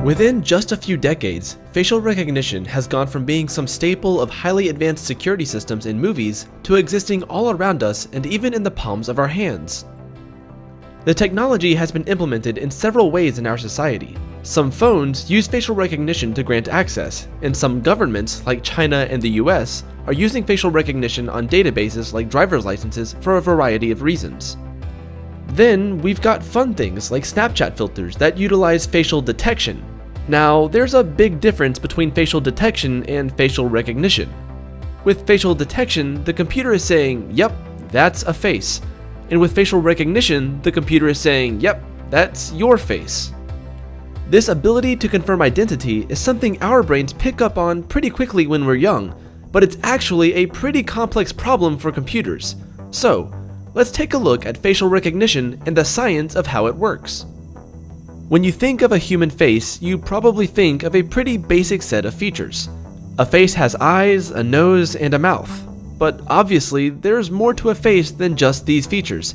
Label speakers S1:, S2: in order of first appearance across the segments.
S1: Within just a few decades, facial recognition has gone from being some staple of highly advanced security systems in movies to existing all around us and even in the palms of our hands. The technology has been implemented in several ways in our society. Some phones use facial recognition to grant access, and some governments, like China and the US, are using facial recognition on databases like driver's licenses for a variety of reasons. Then, we've got fun things like Snapchat filters that utilize facial detection. Now, there's a big difference between facial detection and facial recognition. With facial detection, the computer is saying, yep, that's a face. And with facial recognition, the computer is saying, yep, that's your face. This ability to confirm identity is something our brains pick up on pretty quickly when we're young, but it's actually a pretty complex problem for computers. So, let's take a look at facial recognition and the science of how it works. When you think of a human face, you probably think of a pretty basic set of features. A face has eyes, a nose, and a mouth. But obviously, there's more to a face than just these features.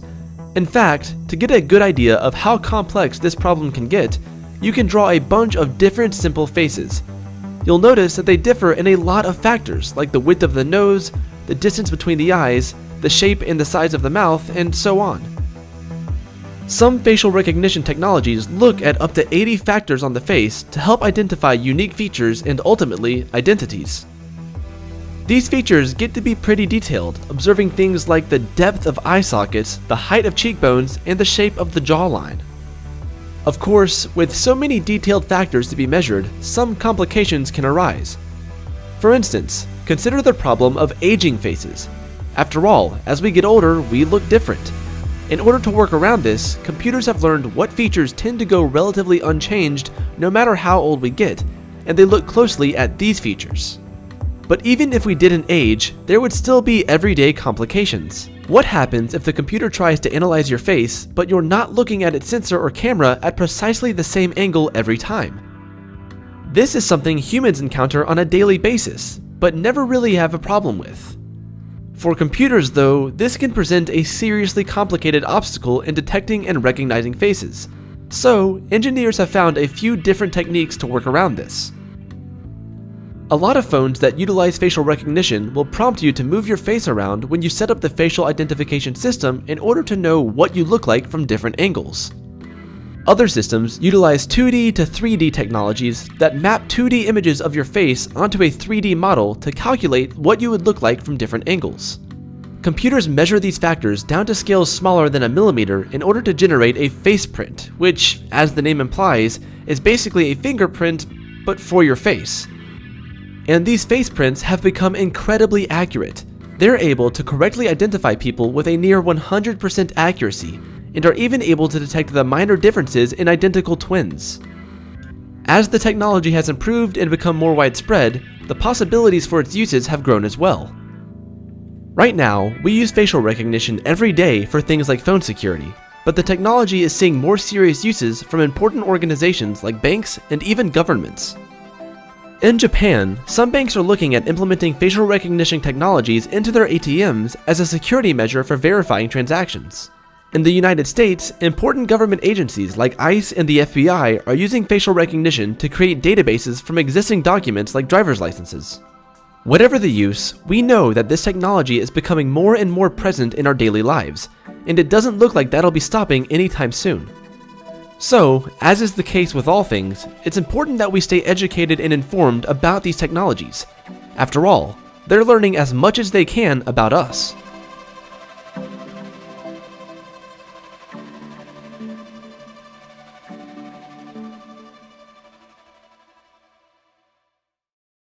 S1: In fact, to get a good idea of how complex this problem can get, you can draw a bunch of different simple faces. You'll notice that they differ in a lot of factors, like the width of the nose, the distance between the eyes, the shape and the size of the mouth, and so on. Some facial recognition technologies look at up to 80 factors on the face to help identify unique features and ultimately, identities. These features get to be pretty detailed, observing things like the depth of eye sockets, the height of cheekbones, and the shape of the jawline. Of course, with so many detailed factors to be measured, some complications can arise. For instance, consider the problem of aging faces. After all, as we get older, we look different. In order to work around this, computers have learned what features tend to go relatively unchanged no matter how old we get, and they look closely at these features. But even if we didn't age, there would still be everyday complications. What happens if the computer tries to analyze your face, but you're not looking at its sensor or camera at precisely the same angle every time? This is something humans encounter on a daily basis, but never really have a problem with. For computers though, this can present a seriously complicated obstacle in detecting and recognizing faces. So, engineers have found a few different techniques to work around this. A lot of phones that utilize facial recognition will prompt you to move your face around when you set up the facial identification system in order to know what you look like from different angles. Other systems utilize 2D to 3D technologies that map 2D images of your face onto a 3D model to calculate what you would look like from different angles. Computers measure these factors down to scales smaller than a millimeter in order to generate a face print, which, as the name implies, is basically a fingerprint, but for your face. And these face prints have become incredibly accurate. They're able to correctly identify people with a near 100% accuracy, and are even able to detect the minor differences in identical twins. As the technology has improved and become more widespread, the possibilities for its uses have grown as well. Right now, we use facial recognition every day for things like phone security, but the technology is seeing more serious uses from important organizations like banks and even governments. In Japan, some banks are looking at implementing facial recognition technologies into their ATMs as a security measure for verifying transactions. In the United States, important government agencies like ICE and the FBI are using facial recognition to create databases from existing documents like driver's licenses. Whatever the use, we know that this technology is becoming more and more present in our daily lives, and it doesn't look like that'll be stopping anytime soon. So, as is the case with all things, it's important that we stay educated and informed about these technologies. After all, they're learning as much as they can about us.